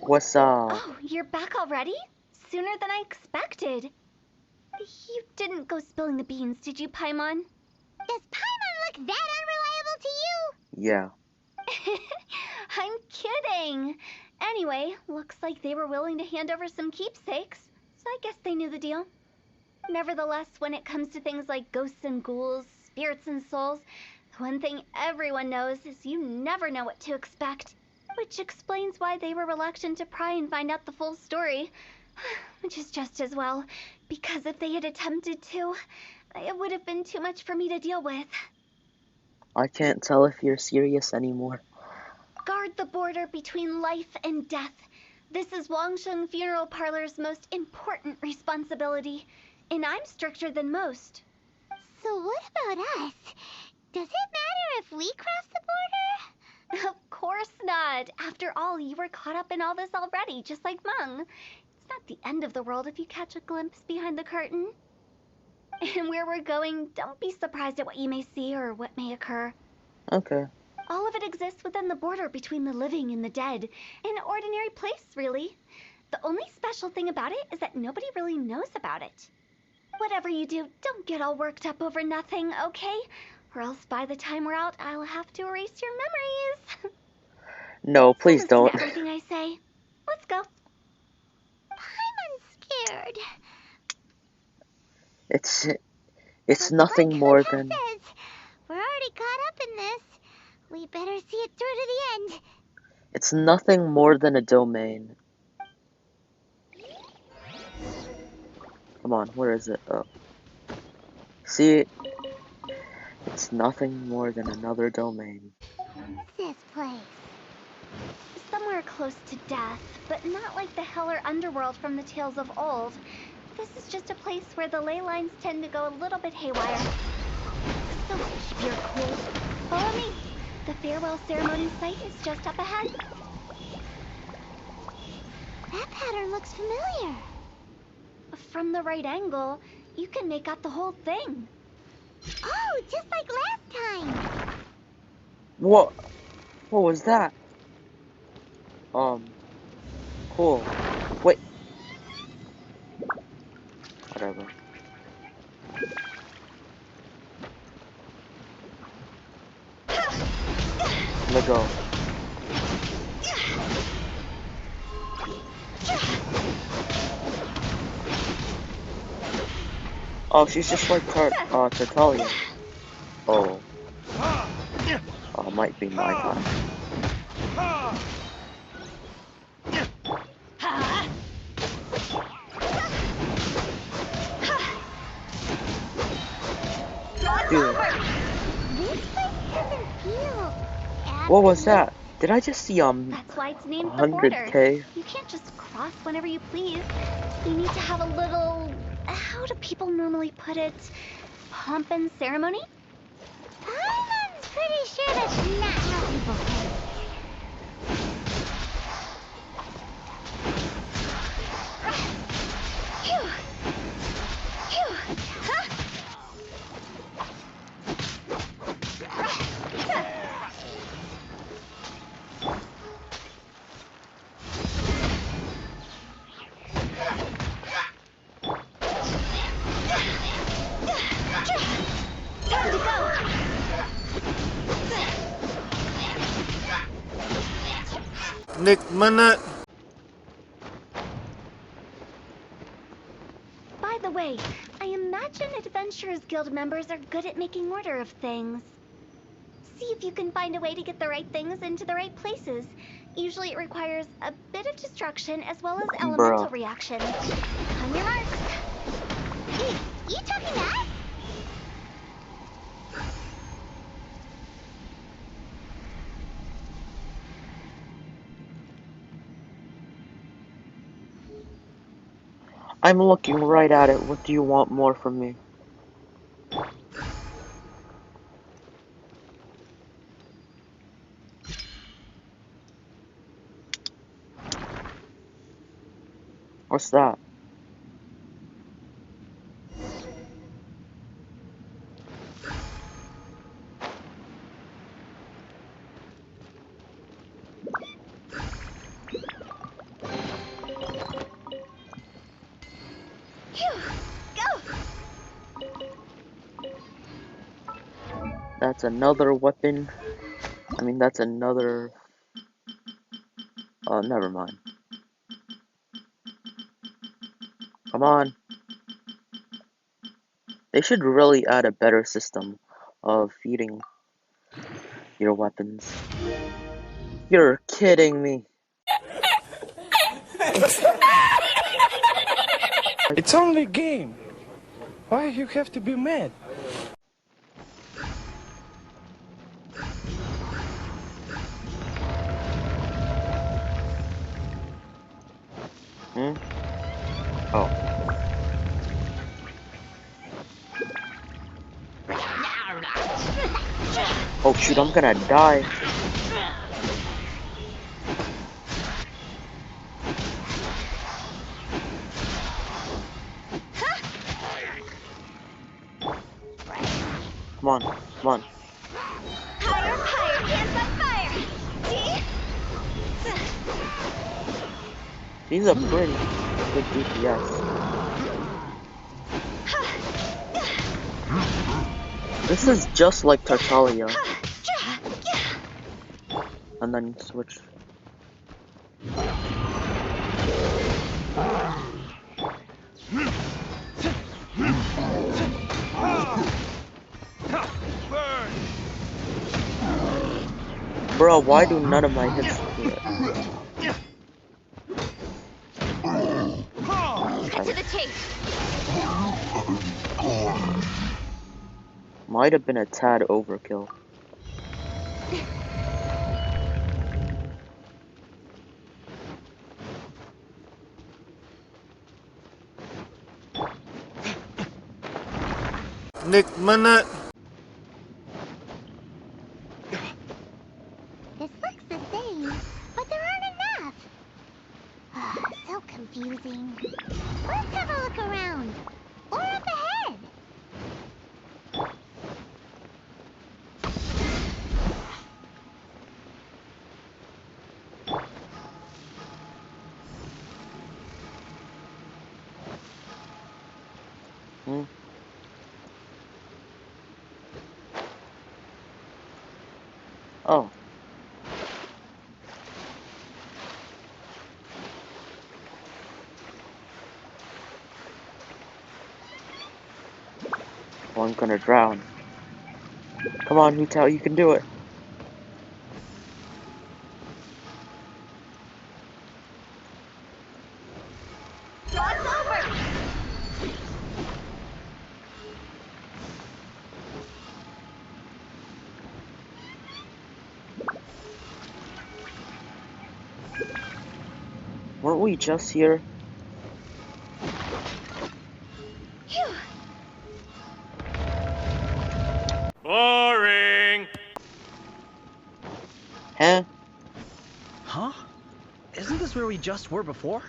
What's up? Oh, you're back already? Sooner than I expected. You didn't go spilling the beans, did you, Paimon? Does Paimon look that unreliable to you? Yeah. I'm kidding. Anyway, looks like they were willing to hand over some keepsakes, so I guess they knew the deal. Nevertheless, when it comes to things like ghosts and ghouls, spirits and souls, the one thing everyone knows is you never know what to expect. Which explains why they were reluctant to pry and find out the full story. Which is just as well, because if they had attempted to, it would have been too much for me to deal with. I can't tell if you're serious anymore. Guard the border between life and death. This is Wangsheng Funeral Parlor's most important responsibility, and I'm stricter than most. So what about us? Does it matter if we cross the border? Of course not. After all, you were caught up in all this already, just like Meng. It's not the end of the world if you catch a glimpse behind the curtain. And where we're going, don't be surprised at what you may see or what may occur. Okay. All of it exists within the border between the living and the dead. An ordinary place, really. The only special thing about it is that nobody really knows about it. Whatever you do, don't get all worked up over nothing, okay? Or else by the time we're out, I'll have to erase your memories. No, please Listen don't. to everything I say. Let's go. Paimon's scared. It's But nothing like more Hotel than says, we're already caught up in this. We better see it through to the end. it's nothing more than a domain. Come on, where is it? Oh. See? It's nothing more than another domain. This place. Somewhere close to death, but not like the hell or underworld from the tales of old. This is just a place where the ley lines tend to go a little bit haywire. So keep your cool. Follow me. The farewell ceremony site is just up ahead. That pattern looks familiar. From the right angle, you can make out the whole thing. Oh, just like last time. What? What was that? Cool. Wait. Whatever. Let go. Oh, she's just like Tartaglia. Oh. Oh, might be my time. Dude, This place doesn't feel as what was big. that? Did I just see That's why it's named the border. 100K? You can't just cross whenever you please. You need to have a little... How do people normally put it? Pomp and ceremony? Paimon's pretty sure that's not how people say it. Phew. Phew. Huh? Time to go. Nick minute. By the way, I imagine Adventurers Guild members are good at making order of things. See if you can find a way to get the right things into the right places. Usually it requires a bit of destruction as well as elemental Bruh. reactions. On your marks. Hey, you talking to us? I'm looking right at it. What do you want more from me? What's that? That's another weapon. I mean, that's another... Oh, never mind. Come on. They should really add a better system of feeding your weapons. You're kidding me. It's only a game. Why you have to be mad? Hmm? Oh. Oh shoot, I'm gonna die. Come on, come on. Higher, higher, hands on fire! These are pretty good DPS. This is just like Tartaglia. And then switch. Bro, why do none of my hits do it? Cut to the chase. Might have been a tad overkill. Nick mana. This looks the same, but there aren't enough. So confusing. Let's have a look around. Or up ahead. Hmm? Oh. Well, I'm gonna drown. Come on, Hutao, you can do it. Job's over! Weren't we just here? Phew. Boring. Huh? Huh? Isn't this where we just were before?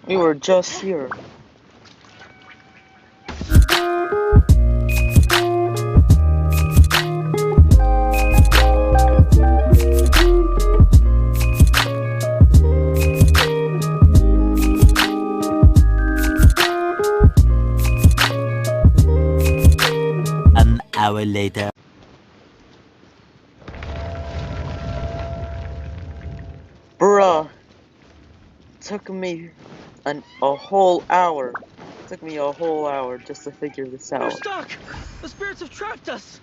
We were just here. An hour later. Bruh. Took me a whole hour. Took me a whole hour just to figure this We're out. stuck! The spirits have trapped us!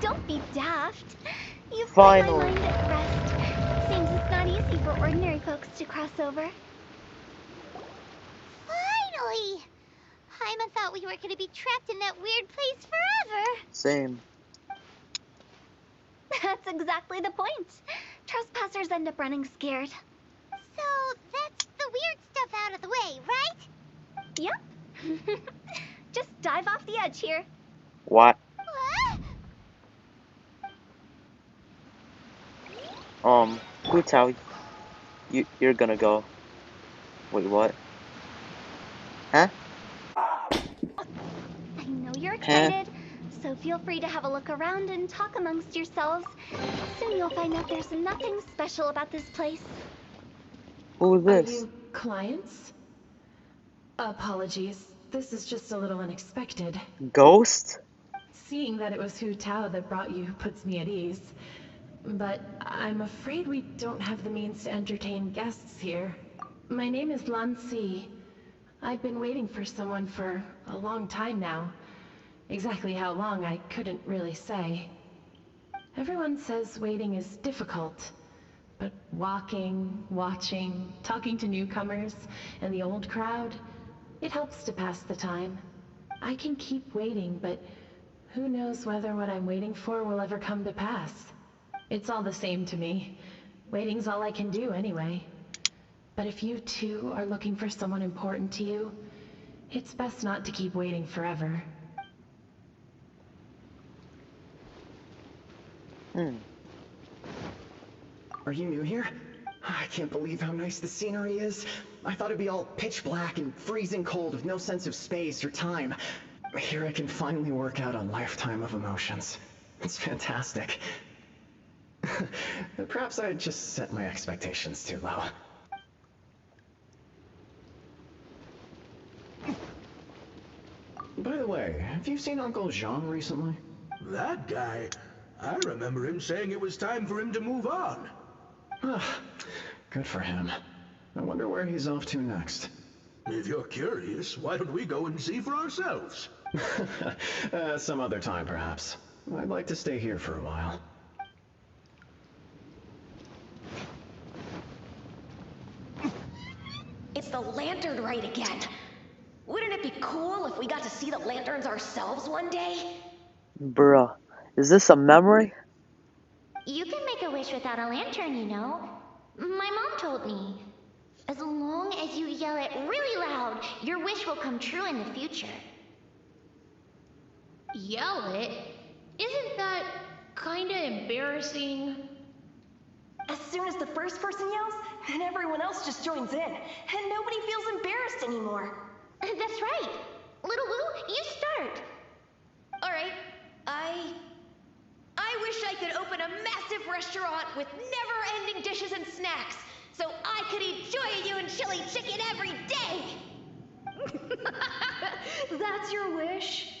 Don't be daft. You've put my Finally. mind at rest. Seems it's not easy for ordinary folks to cross over. Finally! Paimon thought we were gonna be trapped in that weird place forever. Same. That's exactly the point. Trespassers end up running scared. So that's the weird stuff out of the way, right? Yep. Just dive off the edge here. What? What? Hutao, you're gonna go. Wait, what? Huh? I know you're Huh? excited, so feel free to have a look around and talk amongst yourselves. Soon you'll find out there's nothing special about this place. Who is Are this? you clients? Apologies. This is just a little unexpected. Ghost? Seeing that it was Hu Tao that brought you puts me at ease. But I'm afraid we don't have the means to entertain guests here. My name is Lan Si. I've been waiting for someone for a long time now. Exactly how long, I couldn't really say. Everyone says waiting is difficult. But walking, watching, talking to newcomers, and the old crowd, it helps to pass the time. I can keep waiting, but who knows whether what I'm waiting for will ever come to pass. It's all the same to me. Waiting's all I can do anyway. But if you too are looking for someone important to you, it's best not to keep waiting forever. Are you new here? I can't believe how nice the scenery is. I thought it'd be all pitch black and freezing cold with no sense of space or time. Here I can finally work out a lifetime of emotions. It's fantastic. Perhaps I just set my expectations too low. By the way, have you seen Uncle Jean recently? That guy? I remember him saying it was time for him to move on. Good for him. I wonder where he's off to next. If you're curious, why don't we go and see for ourselves? Some other time, perhaps. I'd like to stay here for a while. It's the lantern rite again. Wouldn't it be cool if we got to see the lanterns ourselves one day? Bruh. Is this a memory? You can make a wish without a lantern, you know. My mom told me. As long as you yell it really loud, your wish will come true in the future. Yell it? Isn't that kinda embarrassing? As soon as the first person yells, then everyone else just joins in, and nobody feels embarrassed anymore. That's right. Little Wu, you start. Alright, I wish I could open a massive restaurant with never-ending dishes and snacks, so I could eat Joy and chili chicken every day! That's your wish?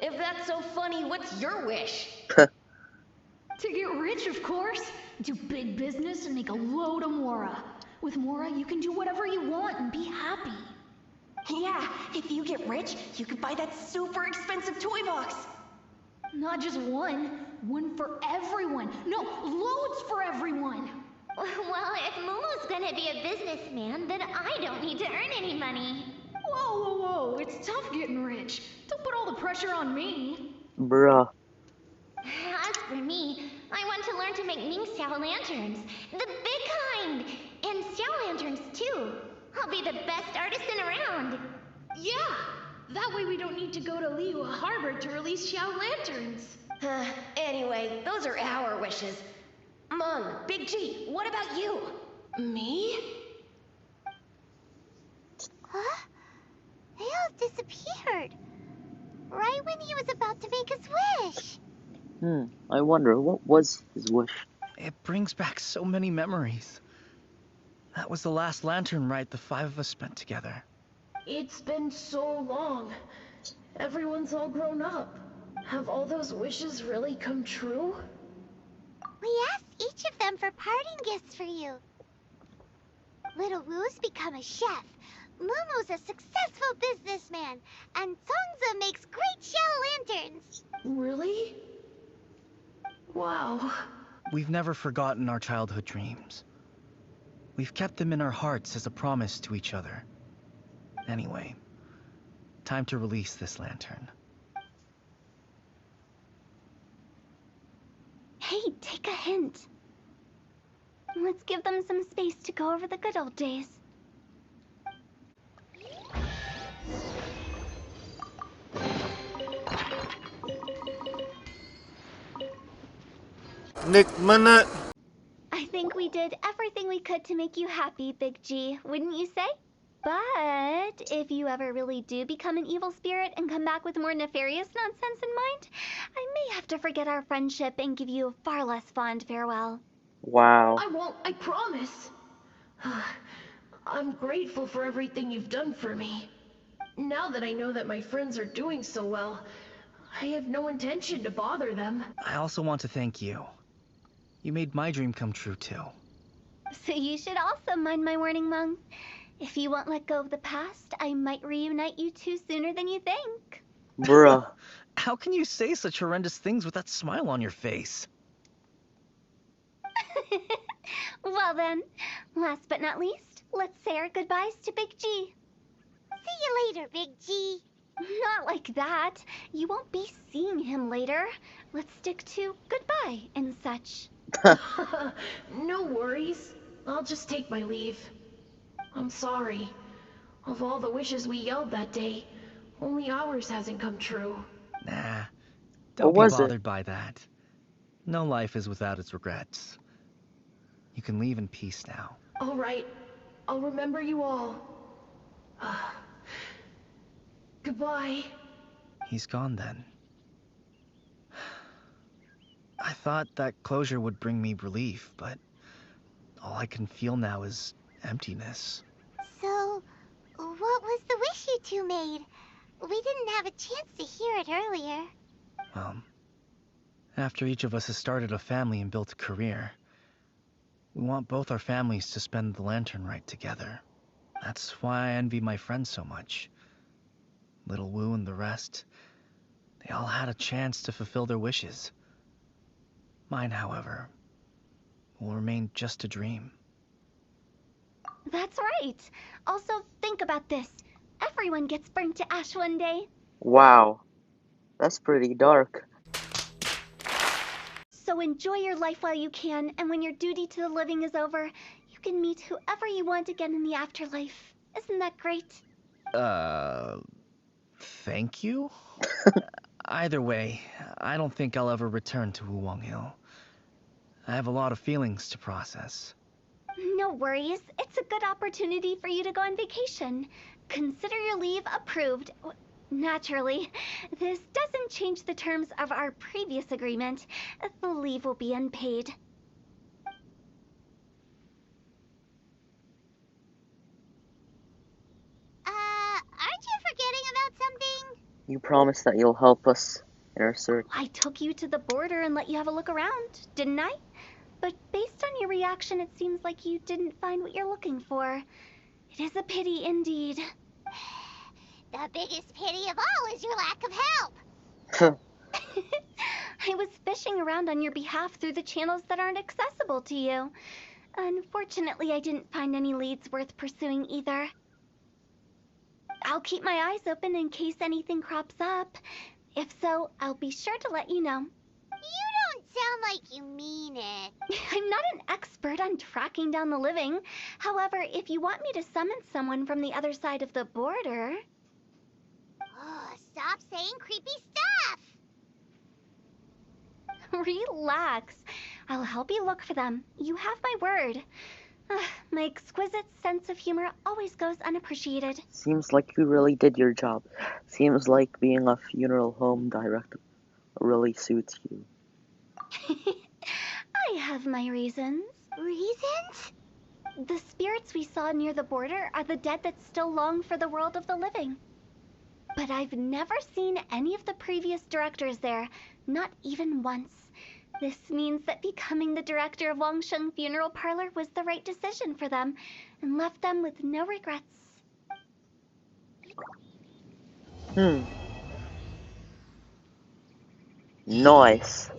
If that's so funny, what's your wish? To get rich, of course. Do big business and make a load of Mora. With Mora, you can do whatever you want and be happy. Yeah, if you get rich, you could buy that super expensive toy box. Not just one. One for everyone. No, loads for everyone. Well, if Momo's gonna be a businessman, then I don't need to earn any money. Whoa, whoa, whoa. It's tough getting rich. Don't put all the pressure on me. Bruh. As for me, I want to learn to make Ming Xiao lanterns. The big kind! And Xiao lanterns, too. I'll be the best artisan around. Yeah! That way we don't need to go to Liyue Harbor to release Xiao lanterns. Anyway, those are our wishes. Mung, Big G, what about you? Me? Huh? They all disappeared. Right when he was about to make his wish. I wonder, what was his wish? It brings back so many memories. That was the last lantern ride the five of us spent together. It's been so long. Everyone's all grown up. Have all those wishes really come true? We asked each of them for parting gifts for you. Little Wu's become a chef. Momo's a successful businessman. And Songza makes great shell lanterns. Really? Wow. We've never forgotten our childhood dreams. We've kept them in our hearts as a promise to each other. Anyway, time to release this lantern. Hey, take a hint. Let's give them some space to go over the good old days. Nick Mana. I think we did everything we could to make you happy, Big G, wouldn't you say? But if you ever really do become an evil spirit and come back with more nefarious nonsense in mind, I may have to forget our friendship and give you a far less fond farewell. Wow. I won't, I promise. I'm grateful for everything you've done for me. Now that I know that my friends are doing so well, I have no intention to bother them. I also want to thank you. You made my dream come true, too. So you should also mind my warning, Mung. If you won't let go of the past, I might reunite you two sooner than you think. Bruh. How can you say such horrendous things with that smile on your face? Well then, last but not least, let's say our goodbyes to Big G. See you later, Big G. Not like that. You won't be seeing him later. Let's stick to goodbye and such. No worries. I'll just take my leave. I'm sorry. Of all the wishes we yelled that day, only ours hasn't come true. Nah, don't be bothered by that. No life is without its regrets. You can leave in peace now. All right. I'll remember you all. Goodbye. He's gone then. I thought that closure would bring me relief, but all I can feel now is emptiness. So, what was the wish you two made? We didn't have a chance to hear it earlier. After each of us has started a family and built a career, we want both our families to spend the lantern rite together. That's why I envy my friends so much. Little Wu and the rest, they all had a chance to fulfill their wishes. Mine, however, will remain just a dream. That's right. Also, think about this. Everyone gets burnt to ash one day. Wow. That's pretty dark. So enjoy your life while you can, and when your duty to the living is over, you can meet whoever you want again in the afterlife. Isn't that great? Thank you? Either way, I don't think I'll ever return to Wuwang Hill. I have a lot of feelings to process. No worries. It's a good opportunity for you to go on vacation. Consider your leave approved. Naturally, this doesn't change the terms of our previous agreement. The leave will be unpaid. Aren't you forgetting about something? You promised that you'll help us in our search. I took you to the border and let you have a look around, didn't I? But based on your reaction, it seems like you didn't find what you're looking for. It is a pity indeed. The biggest pity of all is your lack of help. I was fishing around on your behalf through the channels that aren't accessible to you. Unfortunately, I didn't find any leads worth pursuing either. I'll keep my eyes open in case anything crops up. If so, I'll be sure to let you know. You don't sound like you mean it. I'm not an expert on tracking down the living. However, if you want me to summon someone from the other side of the border... Oh, stop saying creepy stuff! Relax. I'll help you look for them. You have my word. My exquisite sense of humor always goes unappreciated. Seems like you really did your job. Seems like being a funeral home director really suits you. I have my reasons. Reasons? The spirits we saw near the border are the dead that still long for the world of the living. But I've never seen any of the previous directors there, not even once. This means that becoming the director of Wangsheng Funeral Parlor was the right decision for them, and left them with no regrets. Nice.